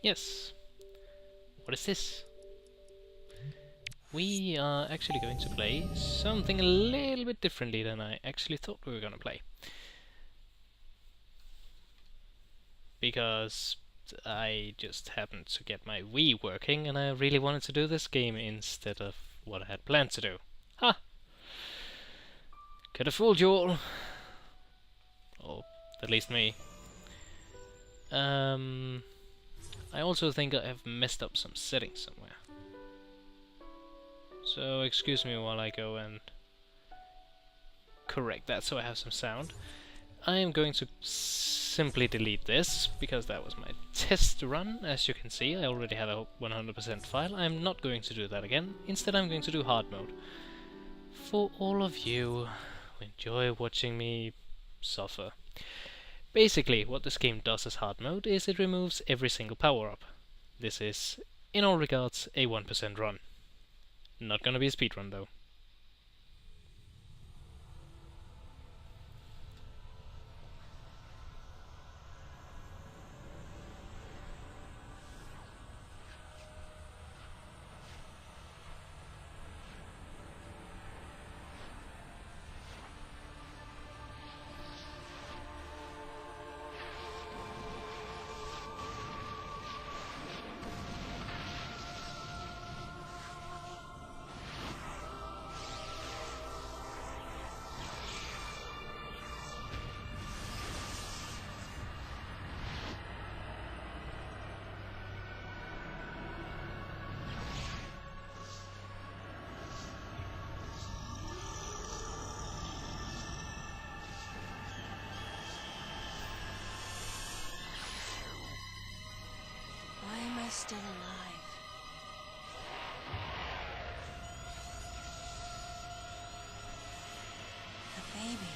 Yes. What is this? We are actually going to play something a little bit differently than I actually thought we were gonna play. Because I just happened to get my Wii working and I really wanted to do this game instead of what I had planned to do. Ha! Could have fooled you all. Or at least me. I also think I have messed up some settings somewhere. So excuse me while I go and correct that so I have some sound. I am going to simply delete this, because that was my test run. As you can see, I already have a 100% file. I'm not going to do that again. Instead, I'm going to do hard mode. For all of you who enjoy watching me suffer. Basically, what this game does as hard mode is it removes every single power-up. This is, in all regards, a 1% run. Not gonna be a speedrun though. Why am I still alive? The baby.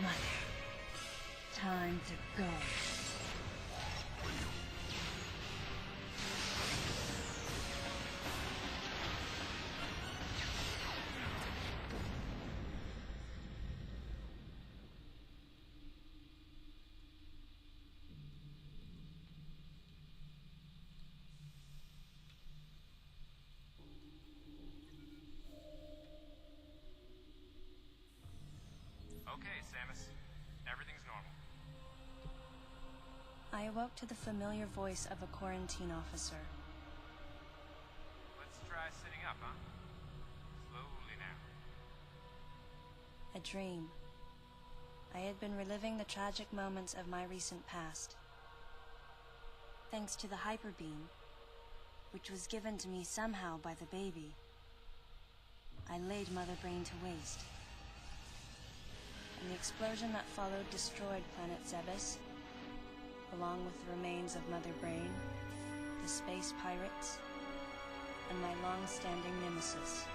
Mother. Time to go. Okay, Samus. Everything's normal. I awoke to the familiar voice of a quarantine officer. Let's try sitting up, huh? Slowly now. A dream. I had been reliving the tragic moments of my recent past. Thanks to the hyper beam, which was given to me somehow by the baby, I laid Mother Brain to waste. And the explosion that followed destroyed planet Zebes, along with the remains of Mother Brain, the space pirates, and my long-standing nemesis,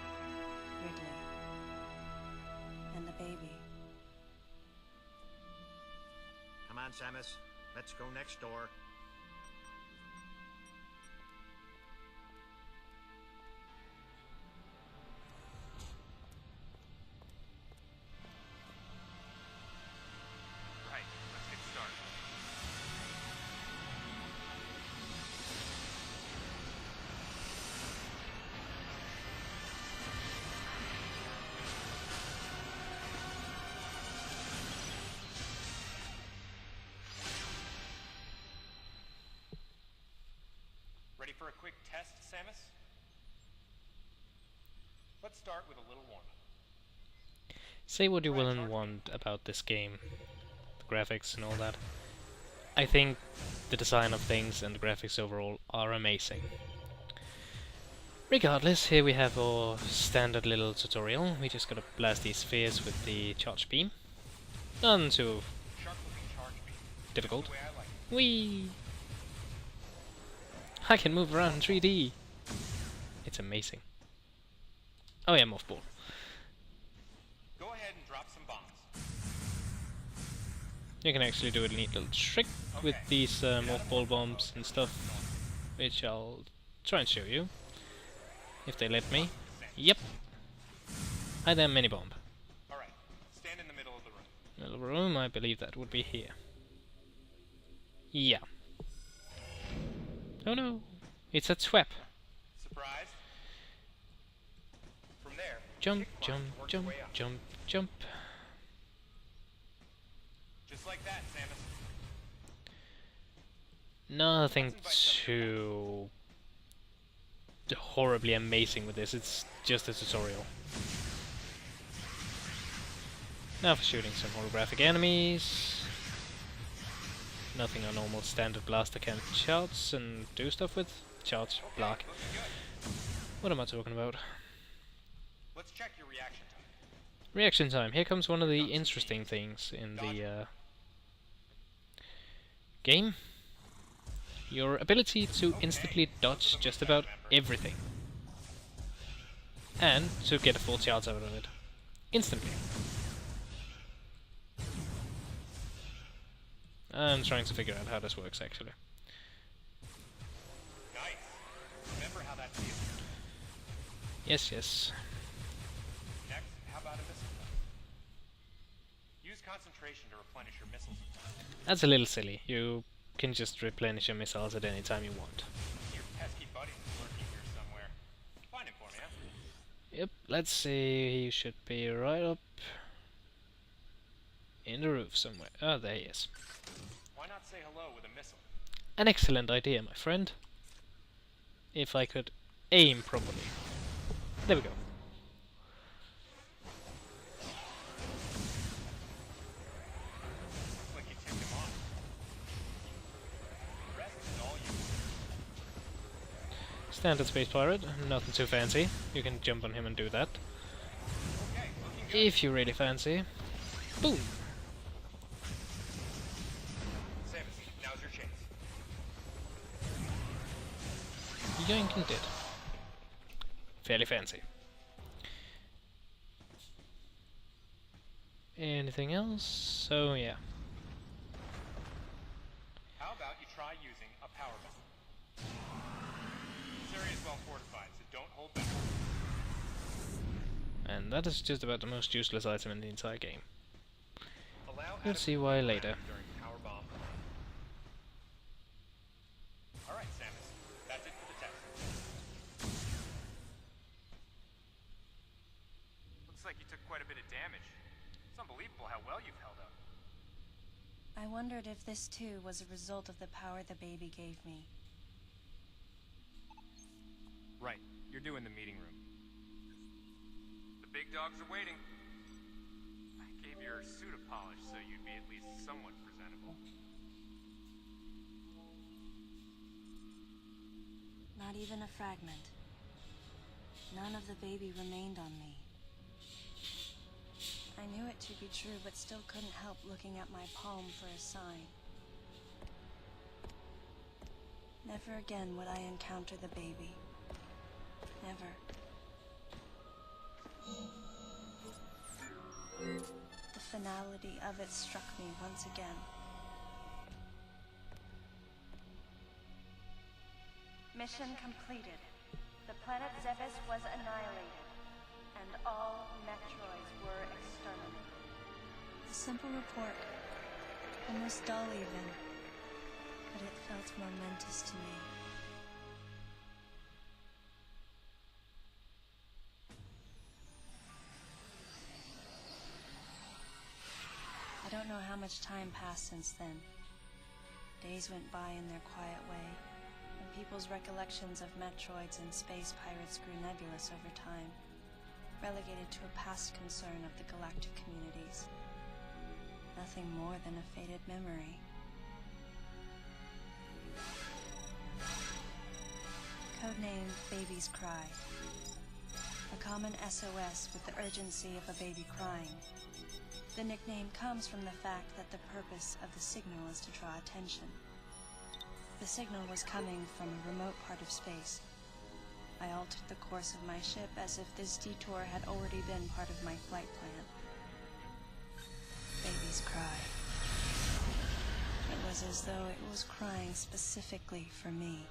Ridley, and the baby. Come on, Samus. Let's go next door. for a quick test, Samus? Let's start with a little warm-up. Say what you will and want about this game, the graphics and all that. I think the design of things and the graphics overall are amazing. Regardless, here we have our standard little tutorial. We just gotta blast these spheres with the charge beam. None too Sharp-looking charge beam. difficult. The way I like it. Whee! I can move around in 3D! It's amazing. Oh yeah, mothball. Go ahead and drop some bombs. You can actually do a neat little trick with these mothball bombs and stuff, which I'll try and show you, if they let me. Yep. Hi there, mini bomb. Alright, stand in the middle of the room. Middle room, I believe that would be here. Yeah. Oh no, it's a trap. Surprised? From there, Jump, kick jump, march to work your jump, way up. jump, jump. Just like that, Samus. Nothing too horribly amazing with this, it's just a tutorial. Now for shooting some holographic enemies. Nothing a normal standard blaster can charge and do stuff with. Charge, block. Looking good. What am I talking about? Let's check your reaction time. Reaction time. Here comes one of the interesting things in the game. Your ability to instantly dodge just about everything. And to get a full charge out of it. Instantly. I'm trying to figure out how this works actually. Nice. Remember how that feels. Yes, yes. Next, how about a missile? Use concentration to replenish your missiles. That's a little silly. You can just replenish your missiles at any time you want. Your pesky buddy is lurking here somewhere. Find him for me, huh? Yep, let's see, he should be right up in the roof somewhere. Oh, there he is. Why not say hello with a missile? An excellent idea, my friend. If I could aim properly. There we go. Looks like you ticked him off. The rest is all you. Standard space pirate, nothing too fancy. You can jump on him and do that. Okay, looking good. If you really fancy. Boom! Samus, now's your chance. Yoink and did. Fairly fancy. Anything else? So yeah. How about you try using a power missile? This area is well fortified, so don't hold back. And that is just about the most useless item in the entire game. Allow You'll see why later. during power bomb. Alright, Samus. That's it for the test. Looks like you took quite a bit of damage. It's unbelievable how well you've held up. I wondered if this too was a result of the power the baby gave me. Right. You're doing the meeting room. The big dogs are waiting. I gave your suit a polish so you'd be at least somewhat presentable. Not even a fragment. None of the baby remained on me. I knew it to be true, but still couldn't help looking at my palm for a sign. Never again would I encounter the baby. Never. The finality of it struck me once again. Mission completed. The planet Zebes was annihilated, and all Metroids were exterminated. A simple report, almost dull even, but it felt momentous to me. I don't know how much time passed since then. Days went by in their quiet way, and people's recollections of Metroids and space pirates grew nebulous over time, relegated to a past concern of the galactic communities. Nothing more than a faded memory. Codenamed Baby's Cry. A common SOS with the urgency of a baby crying. The nickname comes from the fact that the purpose of the signal is to draw attention. The signal was coming from a remote part of space. I altered the course of my ship as if this detour had already been part of my flight plan. Baby's Cry. It was as though it was crying specifically for me.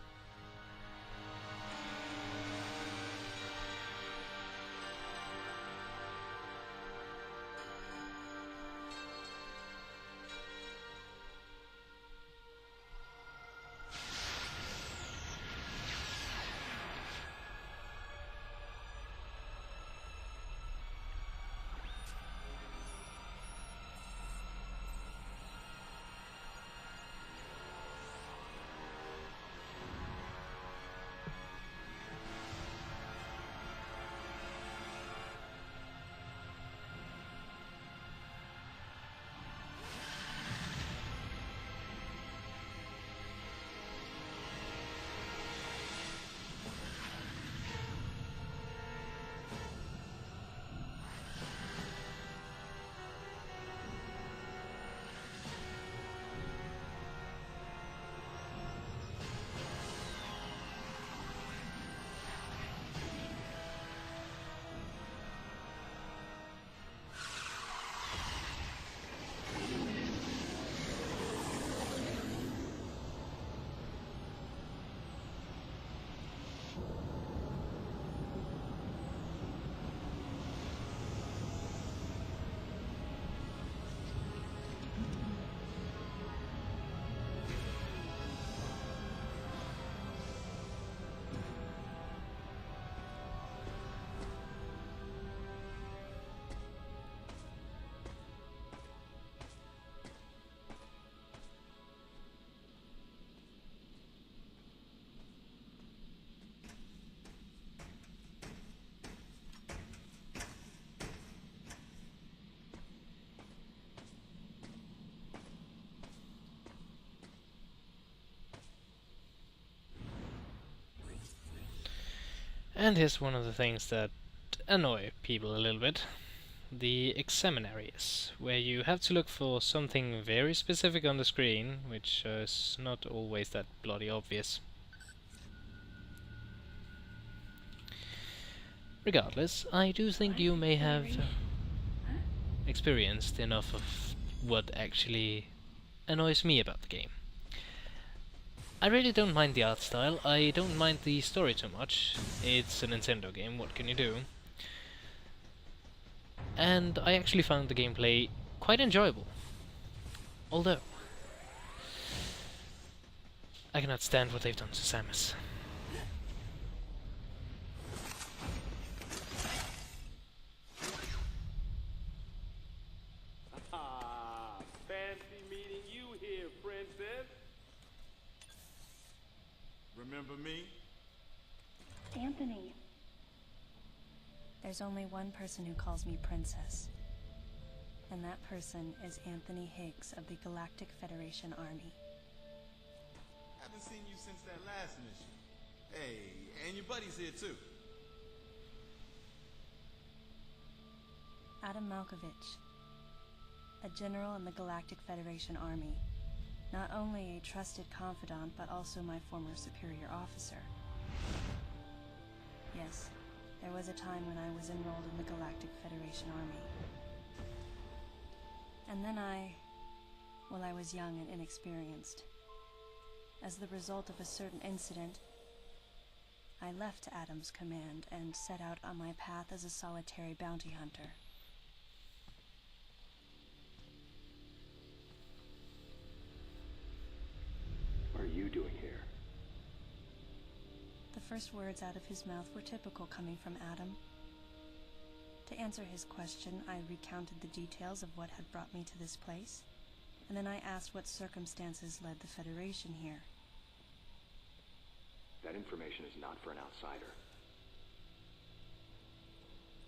And here's one of the things that annoy people a little bit. The examine areas, where you have to look for something very specific on the screen, which is not always that bloody obvious. Regardless, I do think you may have experienced enough of what actually annoys me about the game. I really don't mind the art style, I don't mind the story too much. It's a Nintendo game, what can you do? And I actually found the gameplay quite enjoyable. Although, I cannot stand what they've done to Samus. Ah, fancy meeting you here, princess. Remember me? Anthony. There's only one person who calls me Princess. And that person is Anthony Higgs of the Galactic Federation Army. Haven't seen you since that last mission. Hey, and your buddy's here too. Adam Malkovich. A general in the Galactic Federation Army. Not only a trusted confidant, but also my former superior officer. Yes, there was a time when I was enrolled in the Galactic Federation Army. And then I was young and inexperienced. As the result of a certain incident, I left Adam's command and set out on my path as a solitary bounty hunter. What are you doing here? The first words out of his mouth were typical coming from Adam. To answer his question, I recounted the details of what had brought me to this place, and then I asked what circumstances led the Federation here. That information is not for an outsider.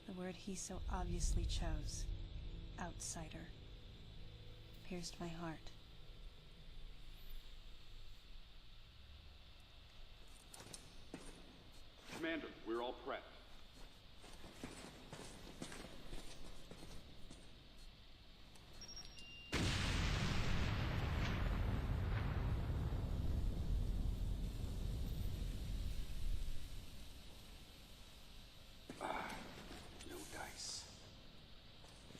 The word he so obviously chose, outsider, pierced my heart. Commander, we're all prepped. No dice.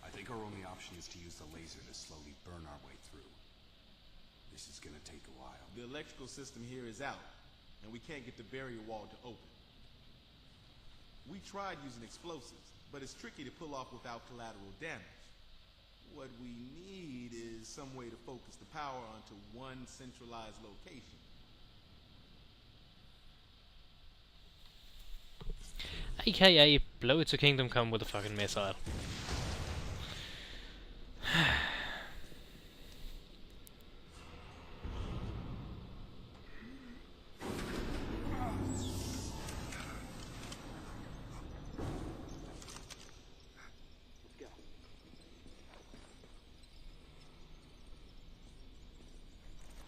I think our only option is to use the laser to slowly burn our way through. This is gonna take a while. The electrical system here is out, and we can't get the barrier wall to open. We tried using explosives, but it's tricky to pull off without collateral damage. What we need is some way to focus the power onto one centralized location. AKA blow it to Kingdom Come with a fucking missile. Let's go.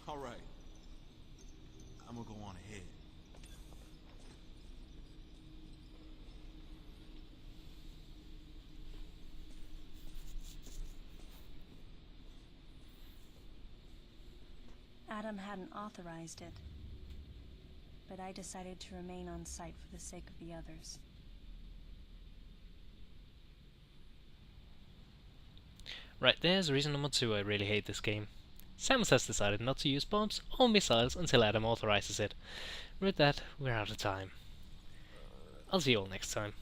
All right. I'm gonna go on ahead. Adam hadn't authorized it, but I decided to remain on site for the sake of the others. Right, there's reason number 2 I really hate this game. Samus has decided not to use bombs or missiles until Adam authorizes it. With that, we're out of time. I'll see you all next time.